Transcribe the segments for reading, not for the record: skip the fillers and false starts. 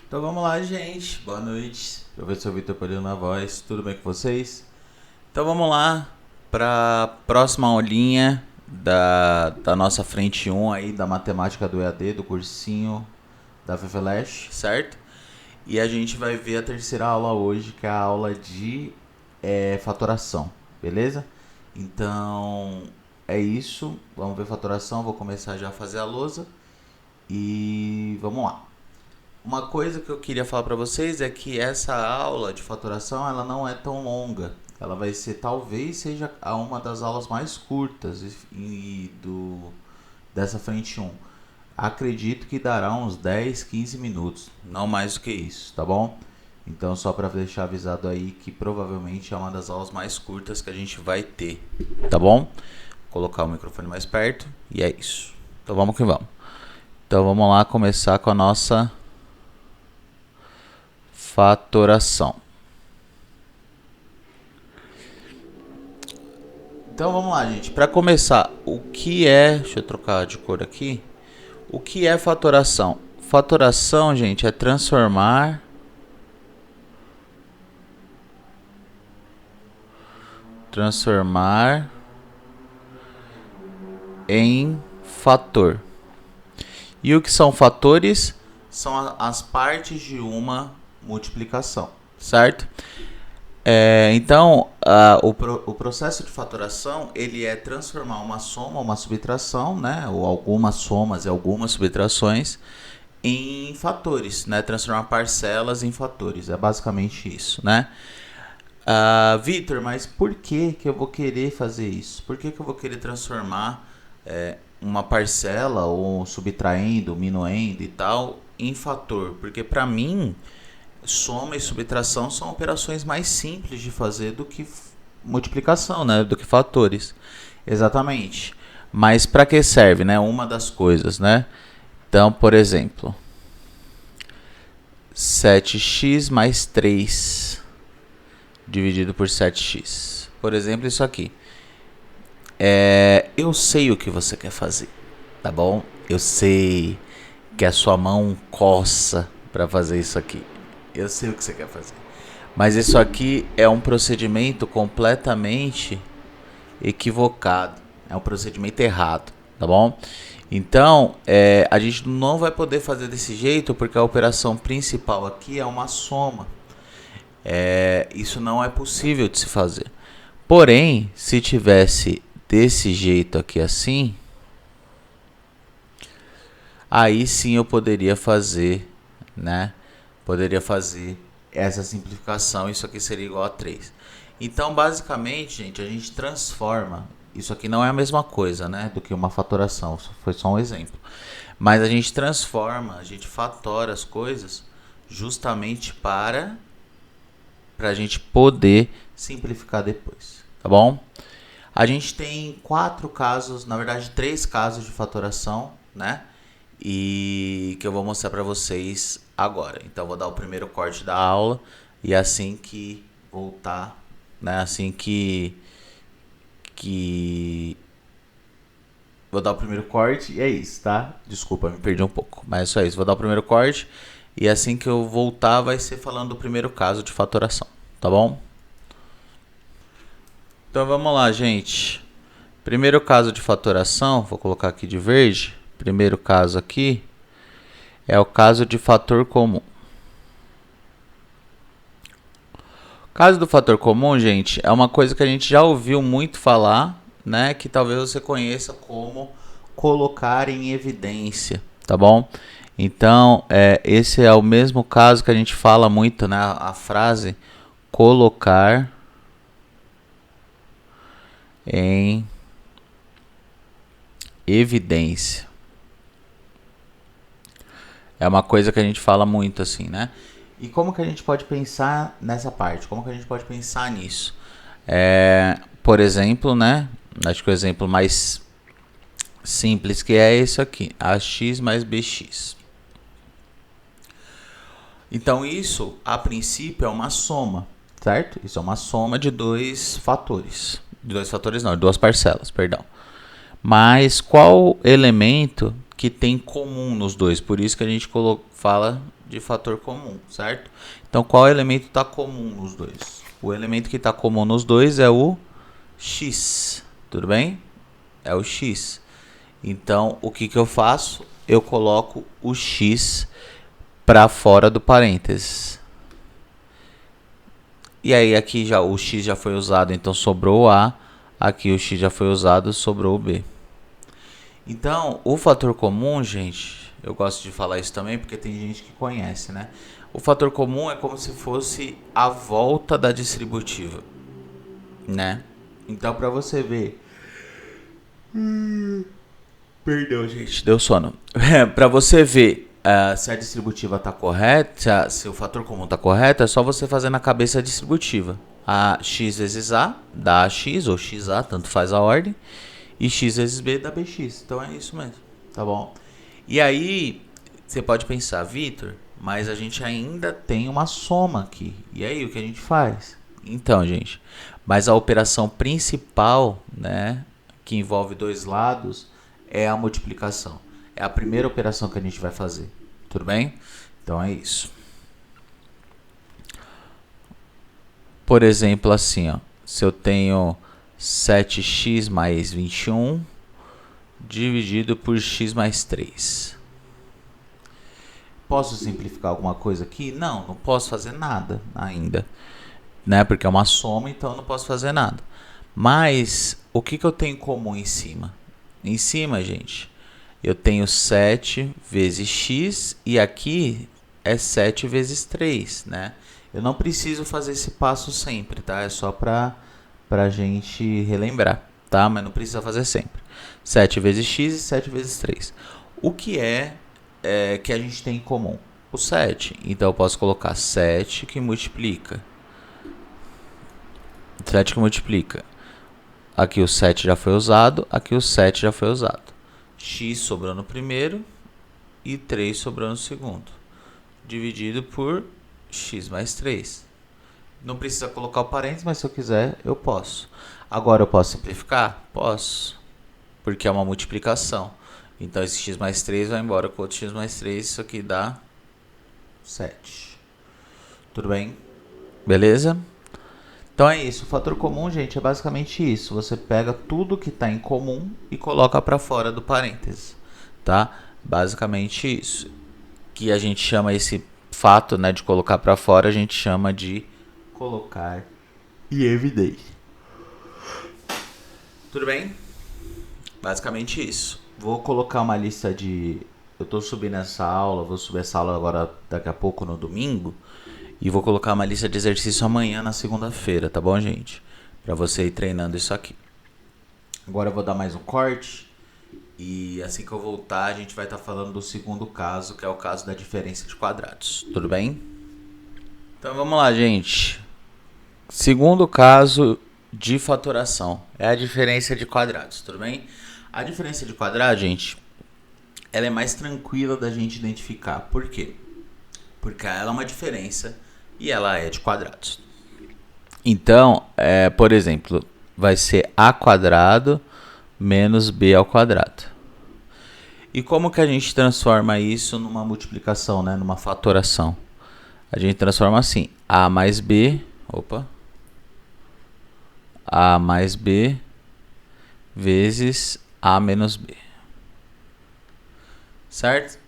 Então vamos lá, gente. Boa noite. Professor Vitor Polino na voz. Tudo bem com vocês? Então vamos lá para a próxima aulinha da nossa frente 1 aí da matemática do EAD, do cursinho da FEFELESH, certo? E a gente vai ver a terceira aula hoje, que é a aula de fatoração, beleza? Então é isso. Vamos ver fatoração. Vou começar já a fazer a lousa e vamos lá. Uma coisa que eu queria falar para vocês é que essa aula de fatoração ela não é tão longa. Ela vai ser, talvez seja uma das aulas mais curtas dessa frente 1. Acredito que dará uns 10, 15 minutos, não mais do que isso, tá bom? Então só para deixar avisado aí que provavelmente é uma das aulas mais curtas que a gente vai ter, tá bom? Vou colocar o microfone mais perto e é isso. Então vamos que vamos. Então vamos lá começar com a nossa fatoração. Então vamos lá, gente. Para começar, o que é... Deixa eu trocar de cor aqui. O que é fatoração? Fatoração, gente, é transformar em fator. E o que são fatores? São as partes de uma multiplicação, certo? Então, o processo de fatoração ele é transformar uma soma, uma subtração, né, ou algumas somas e algumas subtrações em fatores, né, transformar parcelas em fatores, é basicamente isso, né? Vitor, mas por que eu vou querer fazer isso? Por que eu vou querer transformar uma parcela, ou subtraindo, minuendo e tal, em fator? Porque para mim, soma e subtração são operações mais simples de fazer do que multiplicação, né? Do que fatores. Exatamente. Mas para que serve, né? Uma das coisas, né? Então, por exemplo, 7x mais 3 dividido por 7x. Por exemplo, isso aqui. Eu sei o que você quer fazer, tá bom? Eu sei que a sua mão coça para fazer isso aqui. Eu sei o que você quer fazer. Mas isso aqui é um procedimento completamente equivocado. É um procedimento errado, tá bom? Então, a gente não vai poder fazer desse jeito porque a operação principal aqui é uma soma. Isso não é possível de se fazer. Porém, se tivesse desse jeito aqui assim, aí sim eu poderia fazer, né? Poderia fazer essa simplificação, isso aqui seria igual a 3. Então, basicamente, gente, a gente transforma, isso aqui não é a mesma coisa, né, do que uma fatoração, foi só um exemplo. Mas a gente transforma, a gente fatora as coisas justamente para a gente poder simplificar depois, tá bom? A gente tem 4 casos, na verdade 3 casos de fatoração, né? E que eu vou mostrar para vocês agora. Então vou dar o primeiro corte da aula e assim que voltar, né, assim que vou dar o primeiro corte e é isso, tá? Desculpa, me perdi um pouco, mas é só isso. Vou dar o primeiro corte e assim que eu voltar vai ser falando do primeiro caso de fatoração, tá bom? Então vamos lá, gente. Primeiro caso de fatoração, vou colocar aqui de verde. Primeiro caso aqui é o caso de fator comum. O caso do fator comum, gente, é uma coisa que a gente já ouviu muito falar, né? Que talvez você conheça como colocar em evidência, tá bom? Então, esse é o mesmo caso que a gente fala muito, né? A frase colocar em evidência. É uma coisa que a gente fala muito assim, né? E como que a gente pode pensar nessa parte? Como que a gente pode pensar nisso? Por exemplo, né? Acho que o exemplo mais simples que é esse aqui. AX mais BX. Então isso, a princípio, é uma soma, certo? Isso é uma soma de dois fatores. De dois fatores não, de duas parcelas, perdão. Mas qual elemento que tem comum nos dois? Por isso que a gente fala de fator comum, certo? Então, qual elemento está comum nos dois? O elemento que está comum nos dois é o x, tudo bem? É o x. Então, o que eu faço? Eu coloco o x para fora do parênteses. E aí aqui já o x já foi usado, então sobrou o a. Aqui o x já foi usado, sobrou o b. Então, o fator comum, gente, eu gosto de falar isso também porque tem gente que conhece, né? O fator comum é como se fosse a volta da distributiva, né? Então, para você ver... Perdão, gente, deu sono. Para você ver se a distributiva está correta, se o fator comum está correto, é só você fazer na cabeça a distributiva. A x vezes a dá ax ou xa, tanto faz a ordem. E x vezes b dá bx. Então é isso mesmo, tá bom? E aí, você pode pensar, Vitor, mas a gente ainda tem uma soma aqui. E aí, o que a gente faz? Então, gente, mas a operação principal, né, que envolve dois lados, é a multiplicação. É a primeira operação que a gente vai fazer. Tudo bem? Então é isso. Por exemplo, assim, ó, se eu tenho 7x mais 21 dividido por x mais 3. Posso simplificar alguma coisa aqui? Não, não posso fazer nada ainda, né? Porque é uma soma, então eu não posso fazer nada. Mas o que eu tenho em comum em cima? Em cima, gente, eu tenho 7 vezes x e aqui é 7 vezes 3, né? Eu não preciso fazer esse passo sempre, tá? É só pra gente relembrar, tá? Mas não precisa fazer sempre. 7 vezes x e 7 vezes 3. O que é que a gente tem em comum? O 7. Então eu posso colocar 7 que multiplica. 7 que multiplica. Aqui o 7 já foi usado, aqui o 7 já foi usado. X sobrou no primeiro e 3 sobrou no segundo. Dividido por x mais 3. Não precisa colocar o parênteses, mas se eu quiser, eu posso. Agora eu posso simplificar? Posso. Porque é uma multiplicação. Então esse x mais 3 vai embora com outro x mais 3. Isso aqui dá 7. Tudo bem? Beleza? Então é isso. O fator comum, gente, é basicamente isso. Você pega tudo que está em comum e coloca para fora do parênteses. Tá? Basicamente isso. Que a gente chama esse fato, né, de colocar para fora, a gente chama de colocar em evidência. Tudo bem? Basicamente isso. Vou colocar uma lista de... Eu estou subindo essa aula, vou subir essa aula agora daqui a pouco no domingo. E vou colocar uma lista de exercício amanhã na segunda-feira, tá bom, gente? Para você ir treinando isso aqui. Agora eu vou dar mais um corte. E assim que eu voltar, a gente vai estar falando do segundo caso, que é o caso da diferença de quadrados. Tudo bem? Então vamos lá, gente. Segundo caso de fatoração é a diferença de quadrados, tudo bem? A diferença de quadrados, gente, ela é mais tranquila da gente identificar. Por quê? Porque ela é uma diferença e ela é de quadrados. Então, por exemplo, vai ser a quadrado menos b ao quadrado. E como que a gente transforma isso numa multiplicação, né? Numa fatoração? A gente transforma assim, a mais b, a mais b vezes a menos b. Certo?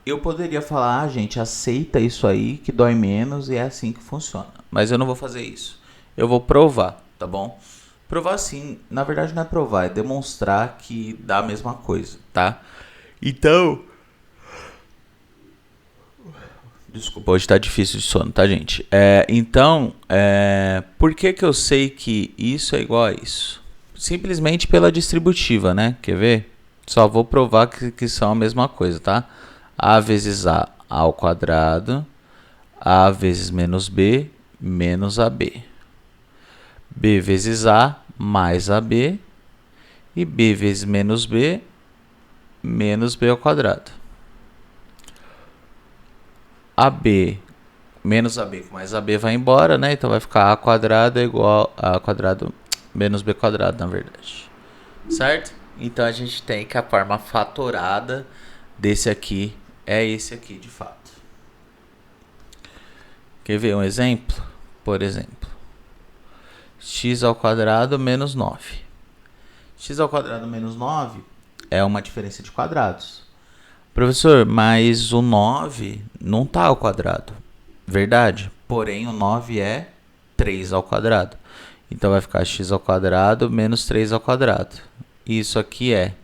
Eu poderia falar, gente, aceita isso aí que dói menos e é assim que funciona. Mas eu não vou fazer isso. Eu vou provar, tá bom? Provar sim, na verdade não é provar, é demonstrar que dá a mesma coisa, tá? Então... Desculpa, hoje tá difícil de sono, tá, gente? Por que eu sei que isso é igual a isso? Simplesmente pela distributiva, né? Quer ver? Só vou provar que são a mesma coisa, tá? A vezes a ao quadrado, a vezes menos b, menos ab. B vezes a mais ab, e b vezes menos b, menos b ao quadrado. AB menos AB com mais AB vai embora, né? Então vai ficar A quadrado é igual a quadrado menos B quadrado, na verdade. Certo? Então a gente tem que a forma fatorada desse aqui é esse aqui, de fato. Quer ver um exemplo? Por exemplo, x² menos 9. x² menos 9 é uma diferença de quadrados. Professor, mas o 9 não está ao quadrado. Verdade. Porém, o 9 é 3². Então, vai ficar x² menos 3². Isso aqui é...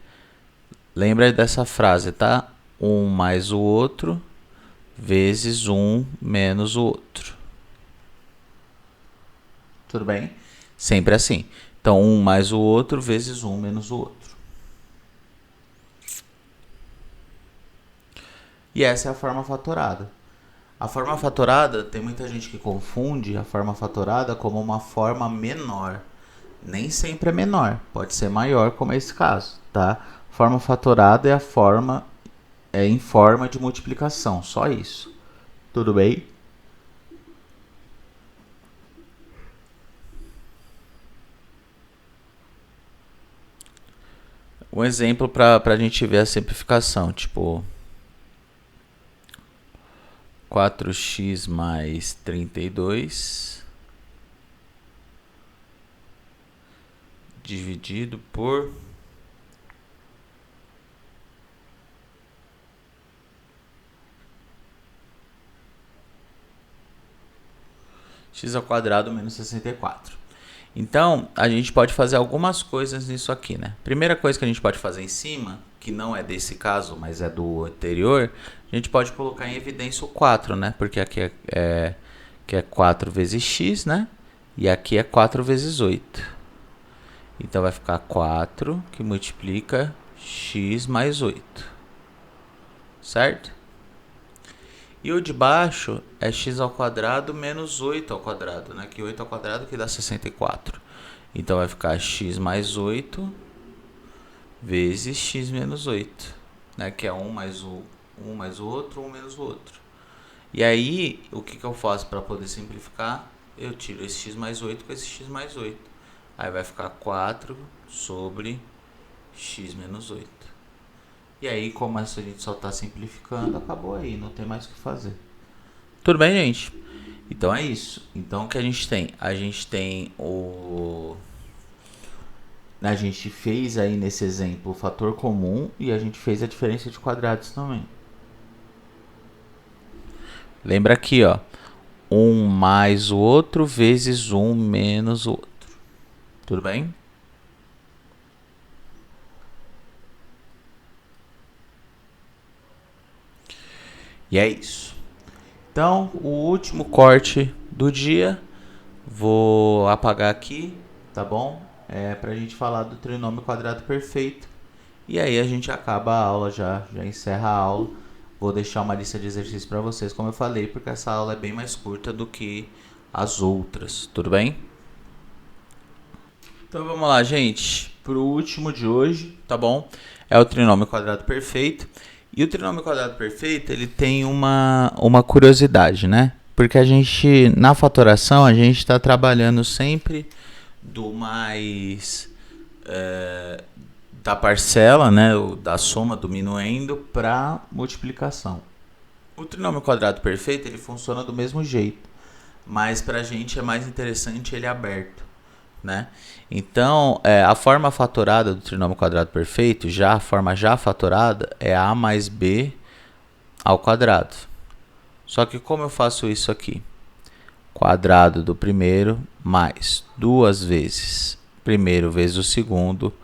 Lembra dessa frase, tá? 1 mais o outro vezes 1 menos o outro. Tudo bem? Sempre assim. Então, 1 mais o outro vezes 1 menos o outro. E essa é a forma fatorada. A forma fatorada, tem muita gente que confunde a forma fatorada como uma forma menor. Nem sempre é menor, pode ser maior, como é esse caso, tá? Forma fatorada é a forma em forma de multiplicação, só isso. Tudo bem? Um exemplo para a gente ver a simplificação, tipo 4x mais 32 dividido por x² menos 64. Então, a gente pode fazer algumas coisas nisso aqui, né? Primeira coisa que a gente pode fazer em cima, que não é desse caso, mas é do anterior, a gente pode colocar em evidência o 4, né? Porque aqui é 4 vezes x, né? E aqui é 4 vezes 8. Então, vai ficar 4 que multiplica x mais 8. Certo? E o de baixo é x² menos 8², né? Que 8² que dá 64. Então, vai ficar x mais 8 vezes x menos 8. Né? Que é 1 mais o outro, 1 menos o outro. E aí, o que eu faço para poder simplificar? Eu tiro esse x mais 8 com esse x mais 8. Aí vai ficar 4 sobre x menos 8. E aí, como a gente só está simplificando, acabou aí, não tem mais o que fazer. Tudo bem, gente? Então é isso. Então o que a gente tem? A gente tem o... A gente fez aí nesse exemplo o fator comum e a gente fez a diferença de quadrados também. Lembra aqui, ó. 1 mais o outro vezes 1 menos o outro. Tudo bem? E é isso. Então, o último corte do dia, vou apagar aqui, tá bom? Pra gente falar do trinômio quadrado perfeito. E aí a gente acaba a aula já encerra a aula. Vou deixar uma lista de exercícios para vocês, como eu falei, porque essa aula é bem mais curta do que as outras, tudo bem? Então vamos lá, gente, pro último de hoje, tá bom? É o trinômio quadrado perfeito. E o trinômio quadrado perfeito, ele tem uma curiosidade, né? Porque a gente, na fatoração, a gente está trabalhando sempre do mais... da parcela, né, da soma diminuindo para multiplicação. O trinômio quadrado perfeito, ele funciona do mesmo jeito, mas para a gente é mais interessante ele aberto, né? Então, a forma fatorada do trinômio quadrado perfeito, a forma já fatorada é a mais b ao quadrado. Só que como eu faço isso aqui? Quadrado do primeiro mais 2 vezes primeiro vezes o segundo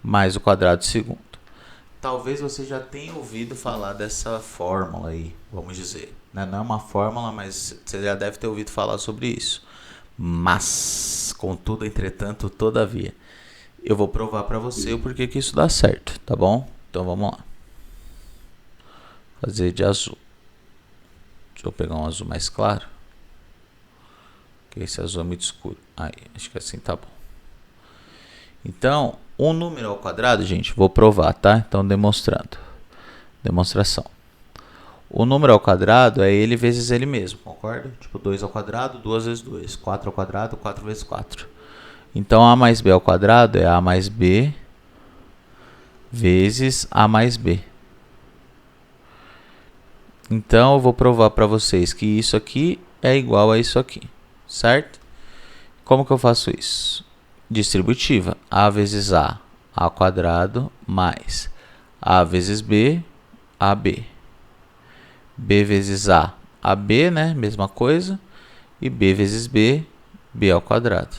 mais o quadrado do segundo. Talvez você já tenha ouvido falar dessa fórmula aí, vamos dizer. Não é uma fórmula, mas você já deve ter ouvido falar sobre isso. Mas, contudo, entretanto, todavia, eu vou provar para você o porquê que isso dá certo, tá bom? Então vamos lá. Fazer de azul. Deixa eu pegar um azul mais claro. Porque esse azul é muito escuro. Aí, acho que assim tá bom. Então, um número ao quadrado, gente, vou provar, tá? Então, demonstrando. Demonstração. O número ao quadrado é ele vezes ele mesmo, concorda? Tipo, 2 ao quadrado, 2 vezes 2. 4 ao quadrado, 4 vezes 4. Então, a mais b ao quadrado é a mais b vezes a mais b. Então eu vou provar para vocês que isso aqui é igual a isso aqui, certo? Como que eu faço isso? Distributiva, a vezes a ao quadrado, mais a vezes b, ab. B vezes a, ab, né? Mesma coisa. E b vezes b, b ao quadrado.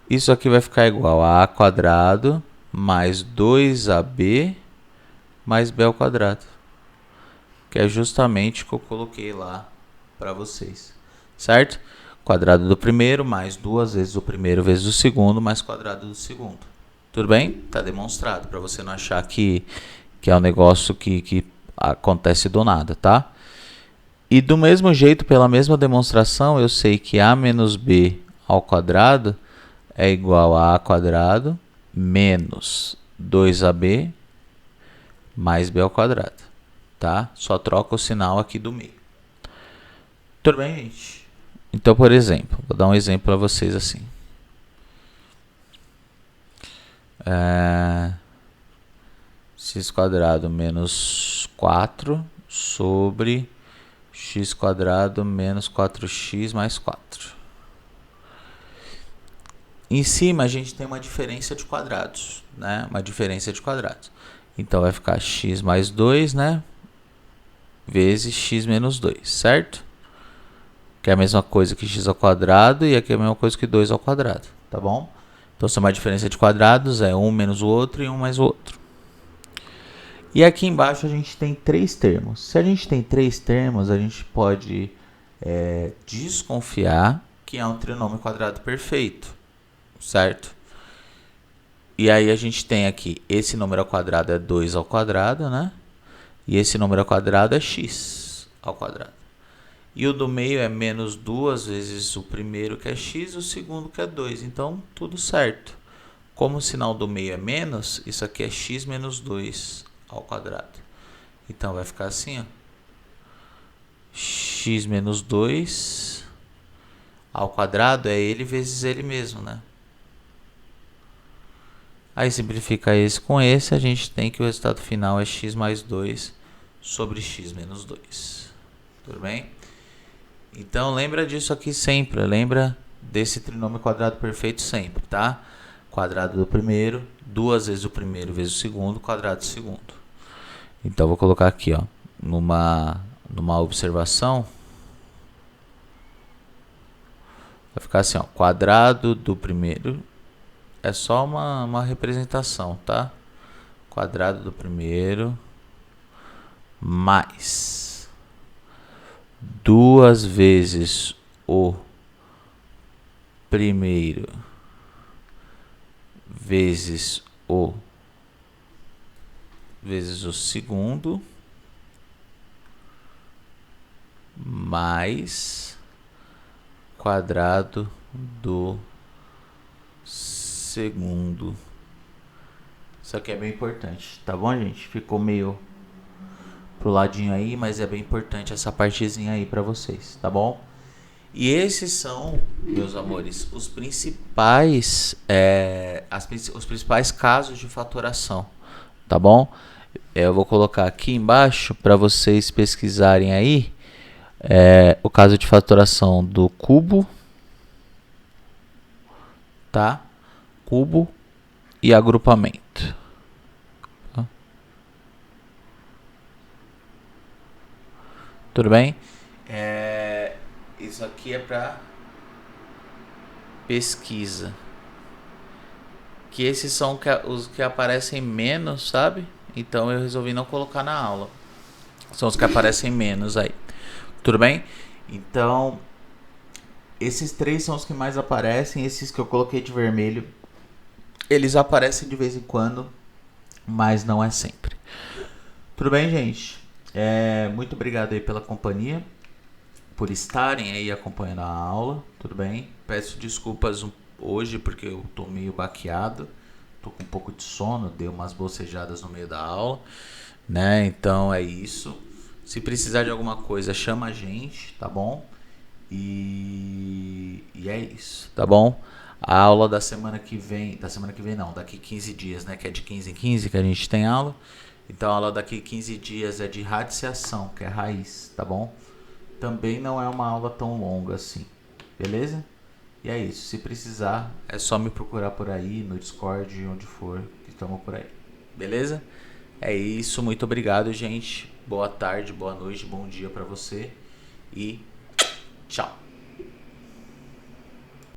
Isso aqui vai ficar igual a quadrado mais 2ab mais b ao quadrado. Que é justamente o que eu coloquei lá para vocês. Certo? Quadrado do primeiro mais 2 vezes o primeiro vezes o segundo mais quadrado do segundo. Tudo bem? Está demonstrado para você não achar que é um negócio que acontece do nada, tá? E do mesmo jeito, pela mesma demonstração, eu sei que a menos b ao quadrado é igual a quadrado menos 2ab mais b ao quadrado, tá? Só troca o sinal aqui do meio. Tudo bem, gente? Então, por exemplo, vou dar um exemplo para vocês assim. X quadrado menos 4 sobre x quadrado menos 4x mais 4. Em cima a gente tem uma diferença de quadrados, né? Uma diferença de quadrados. Então vai ficar x mais 2, né? Vezes x menos 2, certo? Que é a mesma coisa que x ao quadrado e aqui é a mesma coisa que 2 ao quadrado, tá bom? Então se é uma diferença de quadrados, é um menos o outro e um mais o outro. E aqui embaixo a gente tem três termos. Se a gente tem três termos, a gente pode desconfiar que é um trinômio quadrado perfeito, certo? E aí a gente tem aqui, esse número ao quadrado é 2 ao quadrado, né? E esse número ao quadrado é x ao quadrado. E o do meio é menos 2 vezes o primeiro, que é x, e o segundo, que é 2. Então, tudo certo. Como o sinal do meio é menos, isso aqui é x menos 2 ao quadrado. Então, vai ficar assim, ó. X menos 2 ao quadrado é ele vezes ele mesmo, né? Aí, simplifica esse com esse, a gente tem que o resultado final é x mais 2 sobre x menos 2. Tudo bem? Então, lembra disso aqui sempre. Lembra desse trinômio quadrado perfeito sempre, tá? Quadrado do primeiro, 2 vezes o primeiro vezes o segundo, quadrado do segundo. Então, vou colocar aqui, ó, numa observação. Vai ficar assim, ó, quadrado do primeiro é só uma representação, tá? Quadrado do primeiro mais 2 vezes o primeiro vezes o segundo mais quadrado do segundo. Isso aqui é bem importante, tá bom, gente? Ficou meio pro ladinho aí, mas é bem importante essa partezinha aí pra vocês, tá bom? E esses são, meus amores, os principais casos de fatoração, tá bom? Eu vou colocar aqui embaixo para vocês pesquisarem aí o caso de fatoração do cubo, tá? Cubo e agrupamento. Tá? Tudo bem? Isso aqui é para pesquisa. Que esses são os que aparecem menos, sabe? Então eu resolvi não colocar na aula. São os que aparecem menos aí. Tudo bem? Então, esses três são os que mais aparecem. Esses que eu coloquei de vermelho, eles aparecem de vez em quando, mas não é sempre. Tudo bem, gente? Muito obrigado aí pela companhia, por estarem aí acompanhando a aula. Tudo bem? Peço desculpas hoje porque eu tô meio baqueado. Tô com um pouco de sono, dei umas bocejadas no meio da aula, né? Então é isso. Se precisar de alguma coisa, chama a gente, tá bom? E é isso, tá bom? A aula da semana que vem não, daqui 15 dias, né? Que é de 15 em 15 que a gente tem aula. Então a aula daqui 15 dias é de radiciação, que é raiz, tá bom? Também não é uma aula tão longa assim, beleza? E é isso, se precisar é só me procurar por aí, no Discord, onde for, que estamos por aí, beleza? É isso, muito obrigado, gente. Boa tarde, boa noite, bom dia pra você e tchau.